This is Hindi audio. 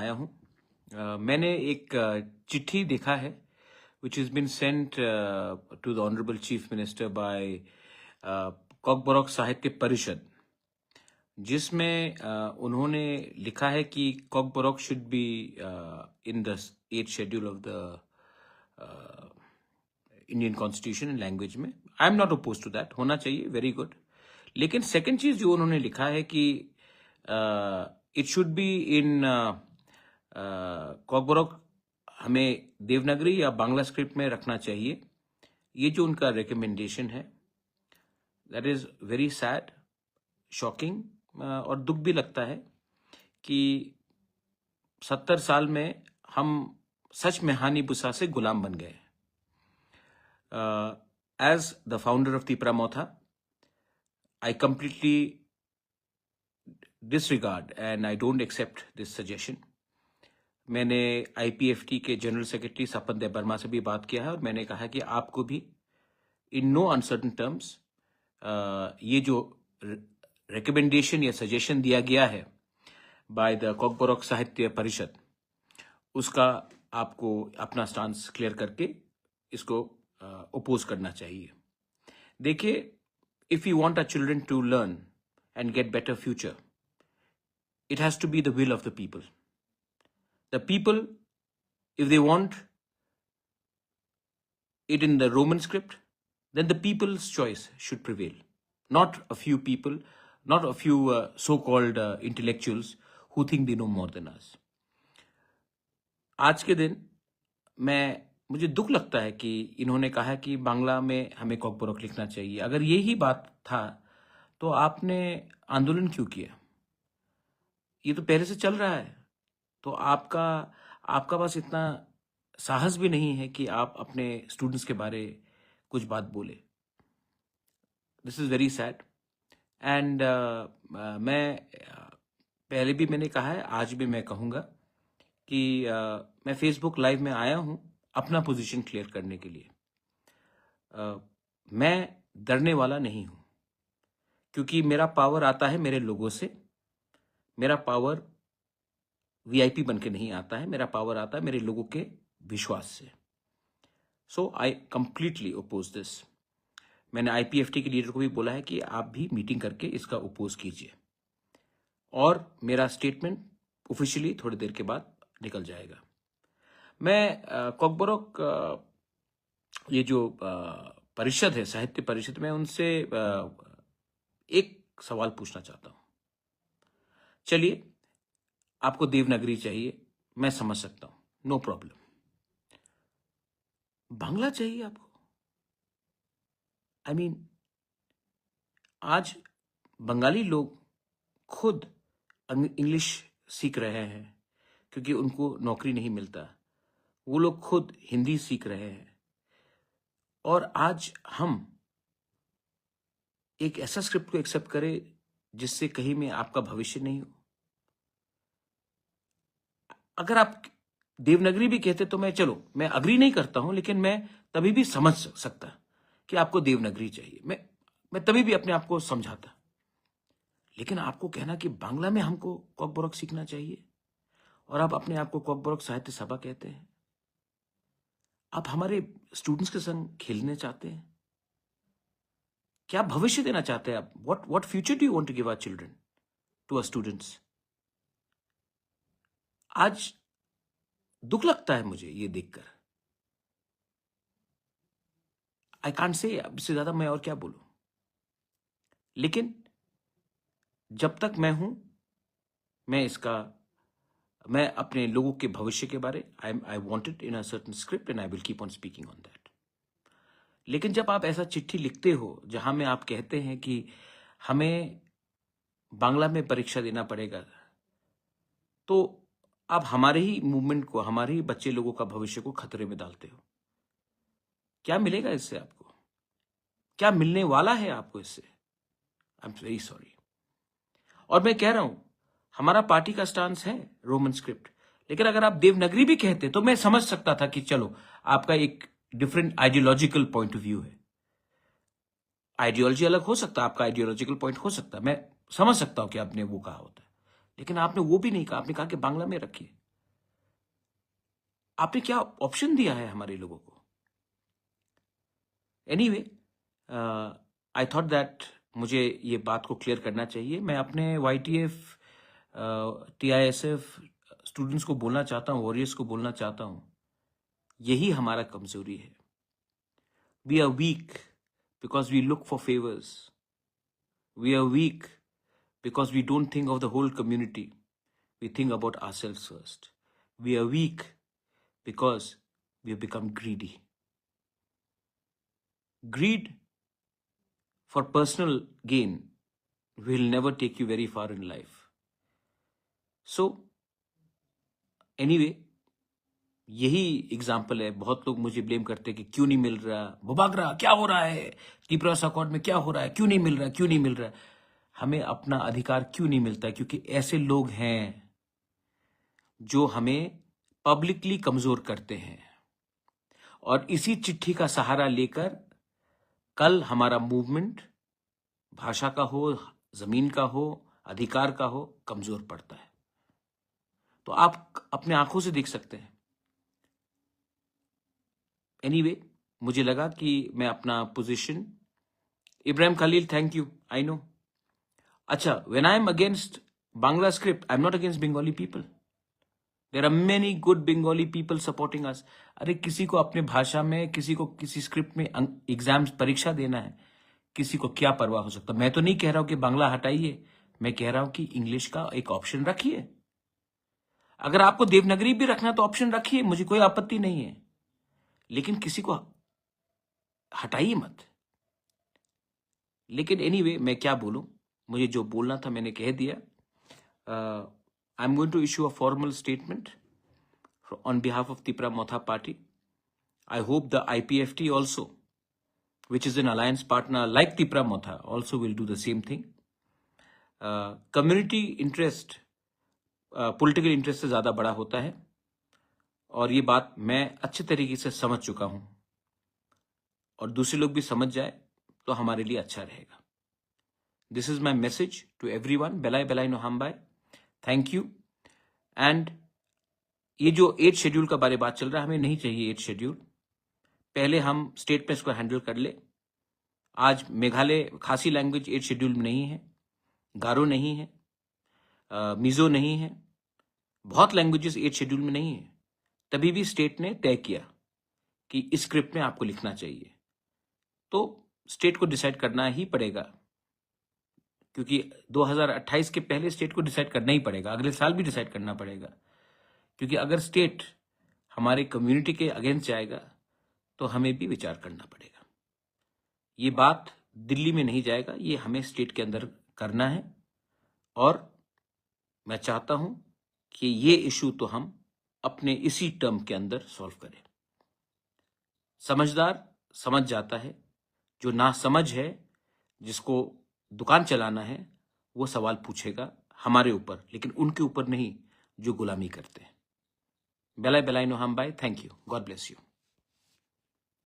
आया हूँ। मैंने एक चिट्ठी देखा है which has been sent to the Honorable Chief Minister by कॉकबरॉक साहित्य परिषद, जिसमें उन्होंने लिखा है कि Kokborok should be in the 8th schedule of the Indian constitution in language में। I am not oppose to that, होना चाहिए, वेरी गुड। लेकिन सेकंड चीज जो उन्होंने लिखा है कि इट शुड बी इन कॉकबरॉक हमें देवनागरी या बांग्ला स्क्रिप्ट में रखना चाहिए। ये जो उनका रिकमेंडेशन है, that is very sad, shocking, और दुख भी लगता है कि 70 साल में हम सच में हानि बुसा से गुलाम बन गए। As the founder of Tipramotha, I completely disregard and I don't accept this suggestion. मैंने IPFT के जनरल सेक्रेटरी सपन देव वर्मा से भी बात किया है और मैंने कहा है कि आपको भी इन नो अनसर्टन टर्म्स ये जो रिकमेंडेशन या सजेशन दिया गया है बाय द कॉकबरॉक साहित्य परिषद, उसका आपको अपना स्टांस क्लियर करके इसको ओपोज करना चाहिए। देखिए, if we want our children to learn and get better future, it has to be the will of the people. The people, if they want it in the Roman script, then the people's choice should prevail. Not a few people, not a few so-called intellectuals who think they know more than us. आज के दिन मुझे दुख लगता है कि इन्होंने कहा कि बांग्ला में हमें कॉकबरॉक लिखना चाहिए। अगर यही बात था तो आपने आंदोलन क्यों किया? ये तो पहले से चल रहा है। तो आपका बस इतना साहस भी नहीं है कि आप अपने स्टूडेंट्स के बारे कुछ बात बोले। This is very sad. And मैं पहले भी मैंने कहा है, आज भी मैं कहूँगा कि मैं फेसबुक लाइव में आया हूँ अपना पोजीशन क्लियर करने के लिए। मैं डरने वाला नहीं हूं, क्योंकि मेरा पावर आता है मेरे लोगों से। मेरा पावर वीआईपी बन के नहीं आता है, मेरा पावर आता है मेरे लोगों के विश्वास से। सो आई कंप्लीटली ओपोज दिस। मैंने आईपीएफटी के लीडर को भी बोला है कि आप भी मीटिंग करके इसका ओपोज कीजिए और मेरा स्टेटमेंट ऑफिशियली थोड़ी देर के बाद निकल जाएगा। मैं कॉकबरॉक ये जो परिषद है, साहित्य परिषद, में उनसे एक सवाल पूछना चाहता हूं। चलिए, आपको देवनागरी चाहिए, मैं समझ सकता हूं, नो प्रॉब्लम। बांग्ला चाहिए आपको? आई मीन, आज बंगाली लोग खुद इंग्लिश सीख रहे हैं क्योंकि उनको नौकरी नहीं मिलता। वो लोग खुद हिंदी सीख रहे हैं और आज हम एक ऐसा स्क्रिप्ट को एक्सेप्ट करें जिससे कहीं में आपका भविष्य नहीं हो। अगर आप देवनागरी भी कहते तो मैं अग्री नहीं करता हूं, लेकिन मैं तभी भी समझ सकता कि आपको देवनागरी चाहिए। मैं तभी भी अपने आप को समझाता। लेकिन आपको कहना कि बांग्ला में हमको कॉकबरॉक सीखना चाहिए और आप अपने आप को कॉकबरॉक साहित्य सभा कहते हैं। आप हमारे स्टूडेंट्स के संग खेलने चाहते हैं? क्या भविष्य देना चाहते हैं आप? What future do you want to give our children, to our students? आज दुख लगता है मुझे ये देखकर। आई कांट से, इससे ज्यादा मैं और क्या बोलूं। लेकिन जब तक मैं हूं, मैं अपने लोगों के भविष्य के बारे I want it in a certain script and I will keep on speaking on that. लेकिन जब आप ऐसा चिट्ठी लिखते हो जहां में आप कहते हैं कि हमें बांग्ला में परीक्षा देना पड़ेगा, तो आप हमारे ही मूवमेंट को, हमारे ही बच्चे लोगों का भविष्य को खतरे में डालते हो। क्या मिलेगा इससे आपको? क्या मिलने वाला है आपको इससे? I am very sorry. और मैं कह रहा हूं, हमारा पार्टी का स्टांस है रोमन स्क्रिप्ट, लेकिन अगर आप देवनागरी भी कहते तो मैं समझ सकता था कि चलो, आपका एक different ideological point of view है। आइडियोलॉजी अलग हो सकता है, आपका आइडियोलॉजिकल पॉइंट हो सकता है, मैं समझ सकता हूं कि आपने वो कहा होता है। लेकिन आपने वो भी नहीं कहा। आपने कहा कि बांग्ला में रखिए। आपने क्या ऑप्शन दिया है हमारे लोगों को? एनीवे, आई थॉट दैट मुझे ये बात को क्लियर करना चाहिए। मैं अपने YTF TISF स्टूडेंट्स को बोलना चाहता हूँ, वॉरियर्स को बोलना चाहता हूँ, यही हमारा कमजोरी है। We are weak because we look for favours. We are weak because we don't think of the whole community. We think about ourselves first. We are weak because we have become greedy. Greed for personal gain will never take you very far in life. So, anyway, यही एग्जाम्पल है। बहुत लोग मुझे ब्लेम करते हैं कि क्यों नहीं मिल रहा, बुबागरा क्या हो रहा है, त्रिपुरा अकॉर्ड में क्या हो रहा है, क्यों नहीं मिल रहा, क्यों नहीं मिल रहा। हमें अपना अधिकार क्यों नहीं मिलता है? क्योंकि ऐसे लोग हैं जो हमें पब्लिकली कमजोर करते हैं, और इसी चिट्ठी का सहारा लेकर कल हमारा मूवमेंट भाषा का हो, जमीन का हो, अधिकार का हो, कमजोर पड़ता है। तो आप अपने आंखों से देख सकते हैं। एनीवे, मुझे लगा कि मैं अपना position, Ibrahim Khalil, thank you, I know. अच्छा, when I am against Bangla script, I am not against Bengali people. There are many good Bengali people supporting us. अरे किसी को अपने भाषा में, किसी को किसी स्क्रिप्ट में एग्जाम्स परीक्षा देना है, किसी को क्या परवाह हो सकता। मैं तो नहीं कह रहा हूं कि बांग्ला हटाइए, मैं कह रहा हूं कि इंग्लिश का एक ऑप्शन रखिए। अगर आपको देवनागरी भी रखना तो ऑप्शन रखिए, मुझे कोई आपत्ति नहीं है, लेकिन किसी को हटाइए मत। लेकिन एनीवे, मैं क्या बोलूं, मुझे जो बोलना था मैंने कह दिया। I'm going to issue a formal statement on behalf of Tripura Motha Party. I hope the IPFT also, which is an alliance partner like Tripura Motha, also will do the same thing. Community interest, political interest से ज़्यादा बड़ा होता है, और ये बात मैं अच्छे तरीके से समझ चुका हूँ, और दूसरे लोग भी समझ जाए तो हमारे लिए अच्छा रहेगा। This is my message to everyone. Belai Belai no Hambai. Thank you. And ये जो 8 शेड्यूल का बारे बात चल रहा है, हमें नहीं चाहिए 8 शेड्यूल। पहले हम स्टेट में इसको हैंडल कर ले। आज मेघालय खासी लैंग्वेज 8 शेड्यूल में नहीं है, गारो नहीं है, मिजो नहीं है, बहुत लैंग्वेजेस 8 शेड्यूल में नहीं है। तभी भी स्टेट ने तय किया कि इस स्क्रिप्ट में आपको लिखना चाहिए, तो स्टेट को डिसाइड करना ही पड़ेगा, क्योंकि 2028 के पहले स्टेट को डिसाइड करना ही पड़ेगा, अगले साल भी डिसाइड करना पड़ेगा। क्योंकि अगर स्टेट हमारे कम्युनिटी के अगेंस्ट जाएगा तो हमें भी विचार करना पड़ेगा। ये बात दिल्ली में नहीं जाएगा, ये हमें स्टेट के अंदर करना है, और मैं चाहता हूं कि ये इशू तो हम अपने इसी टर्म के अंदर सॉल्व करें। समझदार समझ जाता है, जो ना समझ है, जिसको दुकान चलाना है, वो सवाल पूछेगा हमारे ऊपर, लेकिन उनके ऊपर नहीं जो गुलामी करते हैं। बेलाई बेलाई नो हम बाय। Thank you, God bless you.